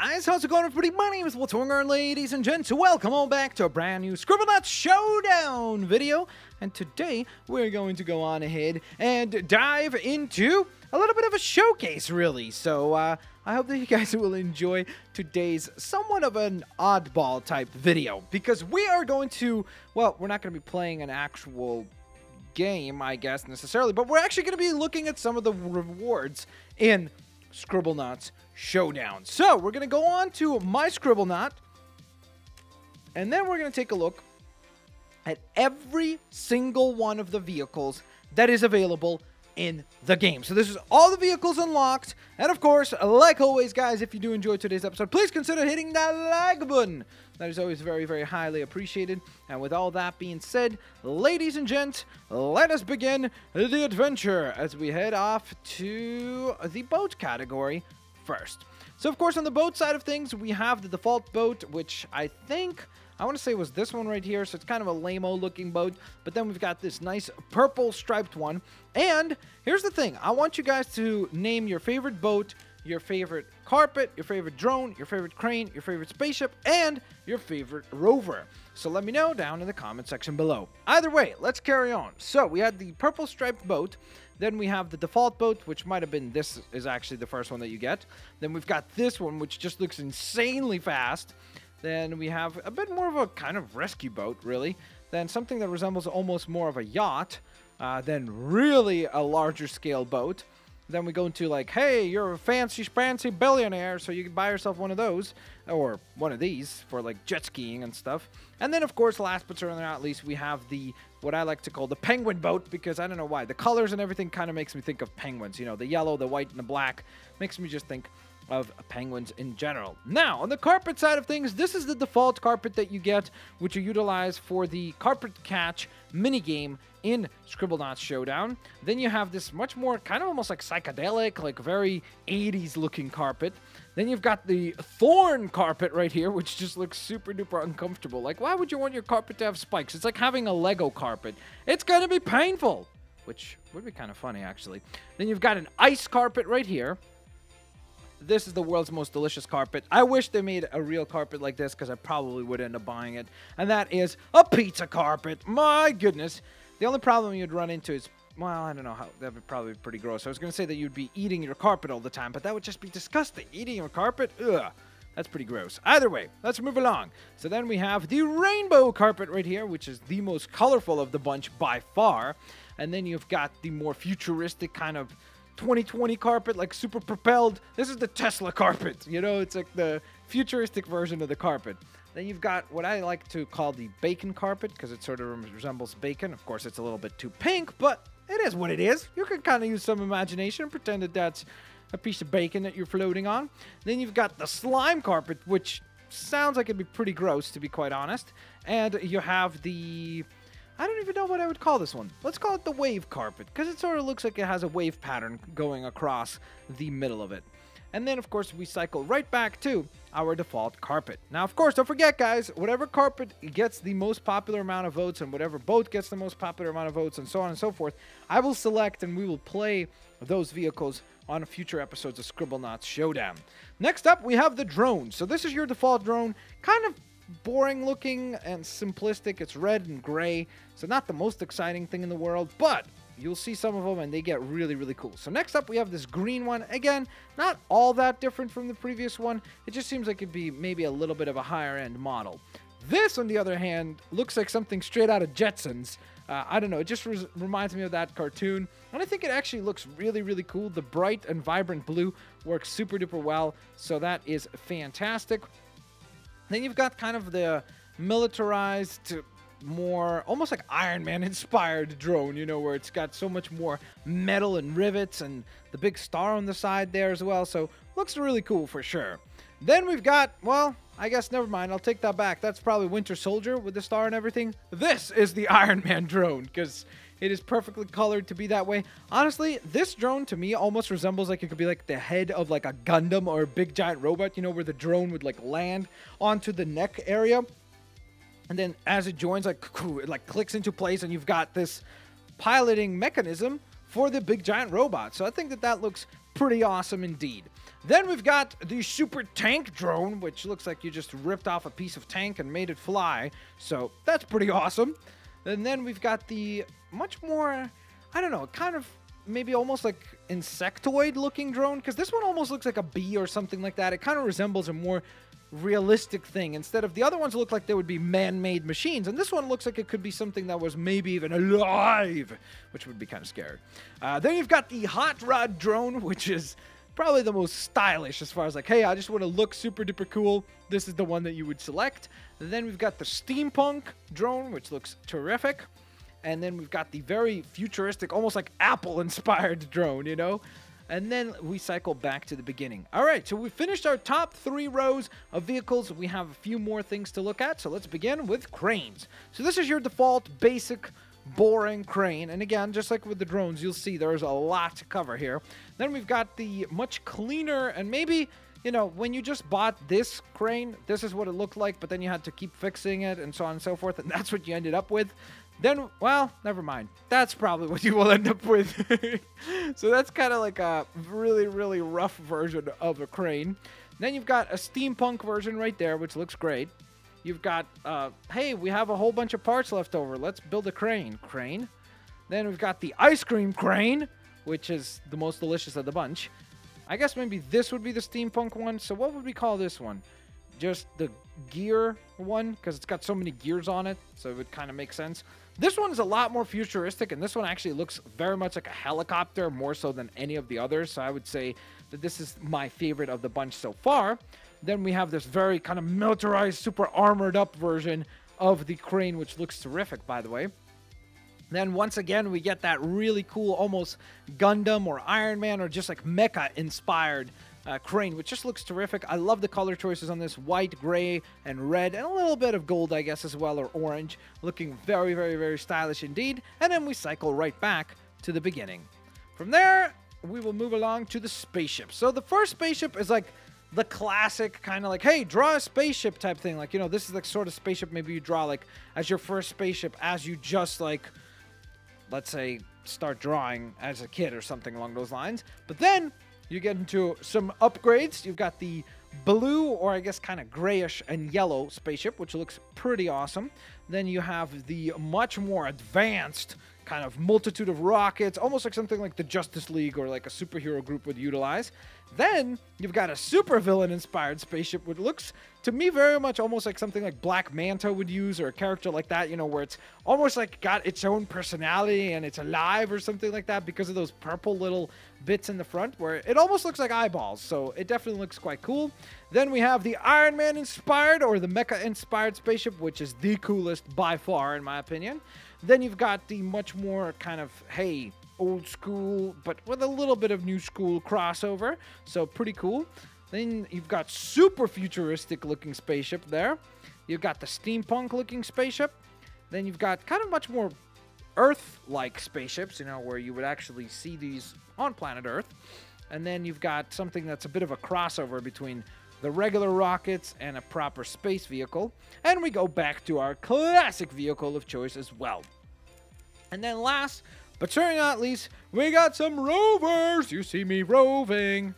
guys, how's it going everybody? My name is Blitzwinger, ladies and gents. Welcome on back to a brand new Scribblenauts Showdown video. And today, we're going to go on ahead and dive into a little bit of a showcase, really. So, I hope that you guys will enjoy today's somewhat of an oddball type video. Because we are going to, well, we're not going to be playing an actual game, I guess, necessarily. But we're actually going to be looking at some of the rewards in Scribblenauts Showdown. So, we're going to go on to my Scribblenaut, and then we're going to take a look at every single one of the vehicles that is available in the game. So this is all the vehicles unlocked, and of course, like always, guys, if you do enjoy today's episode, please consider hitting that like button. That is always very, very highly appreciated. And with all that being said, ladies and gents, let us begin the adventure as we head off to the boat category first. So, of course, on the boat side of things, we have the default boat, which I think, I want to say was this one right here. So it's kind of a lame-o looking boat. But then we've got this nice purple striped one. And here's the thing. I want you guys to name your favorite boat, your favorite carpet, your favorite drone, your favorite crane, your favorite spaceship, and your favorite rover. So let me know down in the comment section below. Either way, let's carry on. So we had the purple striped boat. Then we have the default boat, which might have been, this is actually the first one that you get. Then we've got this one, which just looks insanely fast. Then we have a bit more of a kind of rescue boat, really. Then something that resembles almost more of a yacht. Then really a larger scale boat. Then we go into like, hey, you're a fancy billionaire, so you can buy yourself one of those, or one of these for like jet skiing and stuff. And then, of course, last but certainly not least, we have the, what I like to call the penguin boat, because I don't know why. The colors and everything kind of makes me think of penguins. You know, the yellow, the white, and the black makes me just think of penguins in general. Now, on the carpet side of things, this is the default carpet that you get, which you utilize for the carpet catch minigame in Scribblenauts Showdown. Then you have this much more kind of almost like psychedelic, like very 80s looking carpet. Then you've got the thorn carpet right here, which just looks super duper uncomfortable. Like, why would you want your carpet to have spikes? It's like having a Lego carpet. It's gonna be painful, which would be kind of funny, actually. Then you've got an ice carpet right here. This is the world's most delicious carpet. I wish they made a real carpet like this, because I probably would end up buying it. And that is a pizza carpet. My goodness. The only problem you'd run into is, well, I don't know how, that would probably be pretty gross. I was going to say that you'd be eating your carpet all the time, but that would just be disgusting. Eating your carpet? Ugh. That's pretty gross. Either way, let's move along. So then we have the rainbow carpet right here, which is the most colorful of the bunch by far. And then you've got the more futuristic kind of 2020 carpet, like super propelled. This is the Tesla carpet. You know, it's like the futuristic version of the carpet. Then you've got what I like to call the bacon carpet, because it sort of resembles bacon. Of course, it's a little bit too pink, but it is what it is. You can kind of use some imagination and pretend that that's a piece of bacon that you're floating on. Then you've got the slime carpet, which sounds like it'd be pretty gross, to be quite honest. And you have the, I don't even know what I would call this one. Let's call it the wave carpet, because it sort of looks like it has a wave pattern going across the middle of it. And then, of course, we cycle right back to our default carpet. Now, of course, don't forget, guys, whatever carpet gets the most popular amount of votes and whatever boat gets the most popular amount of votes and so on and so forth, I will select and we will play those vehicles on future episodes of Scribblenauts Showdown. Next up, we have the drone. So this is your default drone. Kind of boring looking and simplistic. It's red and gray, so not the most exciting thing in the world, but you'll see some of them and they get really, really cool. So next up, we have this green one. Again, not all that different from the previous one. It just seems like it'd be maybe a little bit of a higher end model. This, on the other hand, looks like something straight out of Jetsons. I don't know, it just reminds me of that cartoon, and I think it actually looks really, really cool. The bright and vibrant blue works super duper well, so that is fantastic. Then you've got kind of the militarized, more almost like Iron Man inspired drone, you know, where it's got so much more metal and rivets and the big star on the side there as well. So looks really cool for sure. Then we've got, well, I guess never mind, I'll take that back. That's probably Winter Soldier with the star and everything. This is the Iron Man drone, because it is perfectly colored to be that way. Honestly, this drone to me almost resembles like it could be like the head of like a Gundam or a big giant robot, you know, where the drone would like land onto the neck area. And then as it joins, like, it like clicks into place, and you've got this piloting mechanism for the big giant robot. So I think that that looks pretty awesome indeed. Then we've got the super tank drone, which looks like you just ripped off a piece of tank and made it fly. So that's pretty awesome. And then we've got the much more, I don't know, kind of maybe almost like insectoid looking drone, because this one almost looks like a bee or something like that. It kind of resembles a more realistic thing instead of the other ones look like they would be man-made machines, and this one looks like it could be something that was maybe even alive, which would be kind of scary. Then you've got the hot rod drone, which is probably the most stylish as far as like, hey, I just want to look super duper cool. This is the one that you would select. And then we've got the steampunk drone, which looks terrific. And then we've got the very futuristic, almost like Apple-inspired drone, you know? And then we cycle back to the beginning. All right, so we finished our top 3 rows of vehicles. We have a few more things to look at, so let's begin with cranes. So this is your default, basic, boring crane. And again, just like with the drones, you'll see there's a lot to cover here. Then we've got the much cleaner, and maybe, you know, when you just bought this crane, this is what it looked like, but then you had to keep fixing it and so on and so forth, and that's what you ended up with. Then, well, never mind. That's probably what you will end up with. So that's kind of like a really, really rough version of a crane. Then you've got a steampunk version right there, which looks great. You've got, hey, we have a whole bunch of parts left over. Let's build a crane. Crane. Then we've got the ice cream crane, which is the most delicious of the bunch. I guess maybe this would be the steampunk one. So what would we call this one? Just the gear one, because it's got so many gears on it, so it would kind of make sense. This one is a lot more futuristic, and this one actually looks very much like a helicopter, more so than any of the others, so I would say that this is my favorite of the bunch so far. Then we have this very kind of militarized, super armored up version of the crane, which looks terrific, by the way. Then once again, we get that really cool, almost Gundam or Iron Man or just like mecha-inspired crane, which just looks terrific. I love the color choices on this: white, gray, and red, and a little bit of gold, I guess, as well, or orange. Looking very, very, very stylish indeed. And then we cycle right back to the beginning. From there, we will move along to the spaceship. So the first spaceship is like the classic kind of like, hey, draw a spaceship type thing. Like, you know, this is like sort of spaceship maybe you draw like as your first spaceship as you just like, let's say, start drawing as a kid or something along those lines. But then you get into some upgrades. You've got the blue, or I guess kind of grayish and yellow spaceship, which looks pretty awesome. Then you have the much more advanced kind of multitude of rockets, almost like something like the Justice League or like a superhero group would utilize. Then you've got a supervillain inspired spaceship, which looks to me very much almost like something like Black Manta would use, or a character like that, you know, where it's almost like got its own personality and it's alive or something like that because of those purple little bits in the front where it almost looks like eyeballs. So it definitely looks quite cool. Then we have the Iron Man inspired or the mecha inspired spaceship, which is the coolest by far in my opinion. Then you've got the much more kind of, hey, old school, but with a little bit of new school crossover. So pretty cool. Then you've got super futuristic looking spaceship there. You've got the steampunk looking spaceship. Then you've got kind of much more Earth-like spaceships, you know, where you would actually see these on planet Earth. And then you've got something that's a bit of a crossover between the regular rockets and a proper space vehicle. And we go back to our classic vehicle of choice as well. And then last, but certainly not least, we got some rovers. You see me roving.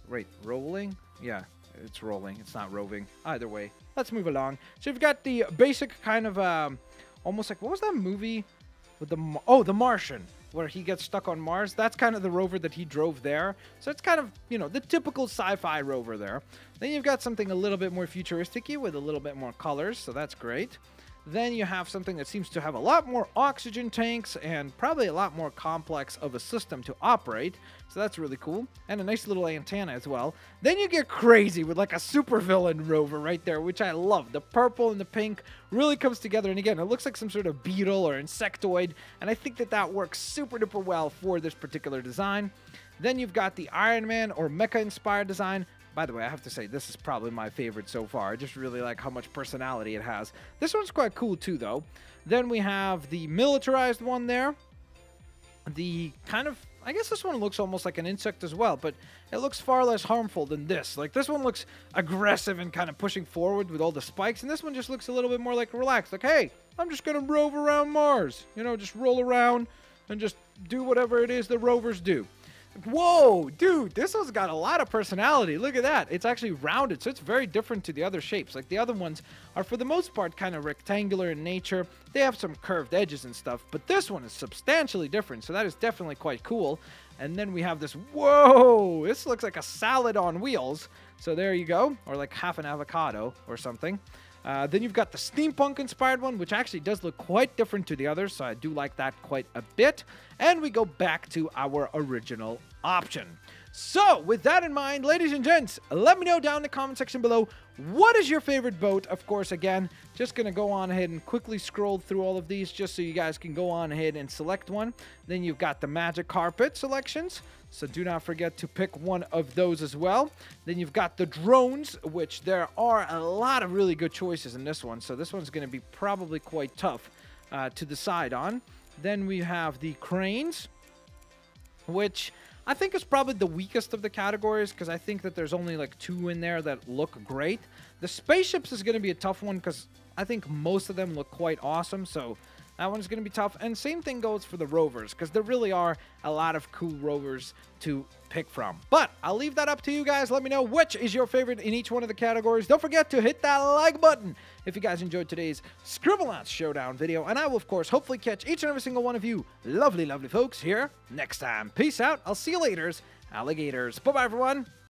Wait, rolling? Yeah, it's rolling. It's not roving. Either way, let's move along. So you've got the basic kind of, almost like, what was that movie with the, oh, The Martian, where he gets stuck on Mars. That's kind of the rover that he drove there. So it's kind of, you know, the typical sci-fi rover there. Then you've got something a little bit more futuristic-y with a little bit more colors, so that's great. Then you have something that seems to have a lot more oxygen tanks and probably a lot more complex of a system to operate. So that's really cool. And a nice little antenna as well. Then you get crazy with like a supervillain rover right there, which I love. The purple and the pink really comes together. And again, it looks like some sort of beetle or insectoid. And I think that that works super duper well for this particular design. Then you've got the Iron Man or mecha-inspired design. By the way, I have to say, this is probably my favorite so far. I just really like how much personality it has. This one's quite cool, too, though. Then we have the militarized one there. The kind of, I guess this one looks almost like an insect as well, but it looks far less harmful than this. Like, this one looks aggressive and kind of pushing forward with all the spikes, and this one just looks a little bit more like relaxed. Like, hey, I'm just going to rove around Mars. You know, just roll around and just do whatever it is the rovers do. Whoa, dude, this one's got a lot of personality. Look at that. It's actually rounded, so it's very different to the other shapes. Like the other ones are, for the most part, kind of rectangular in nature. They have some curved edges and stuff, but this one is substantially different, so that is definitely quite cool. And then we have this, whoa, this looks like a salad on wheels. So there you go, or like half an avocado or something. Then you've got the steampunk-inspired one, which actually does look quite different to the others, so I do like that quite a bit. And we go back to our original option. So, with that in mind, ladies and gents, let me know down in the comment section below, what is your favorite boat? Of course, again, just going to go on ahead and quickly scroll through all of these just so you guys can go on ahead and select one. Then you've got the magic carpet selections, so do not forget to pick one of those as well. Then you've got the drones, which there are a lot of really good choices in this one, so this one's going to be probably quite tough to decide on. Then we have the cranes, which I think is probably the weakest of the categories because I think that there's only like 2 in there that look great. The spaceships is going to be a tough one because I think most of them look quite awesome, so that one's going to be tough. And same thing goes for the rovers because there really are a lot of cool rovers to pick from. But I'll leave that up to you guys. Let me know which is your favorite in each one of the categories. Don't forget to hit that like button if you guys enjoyed today's Scribblenauts Showdown video. And I will, of course, hopefully catch each and every single one of you lovely, lovely folks here next time. Peace out. I'll see you later, alligators. Bye-bye, everyone.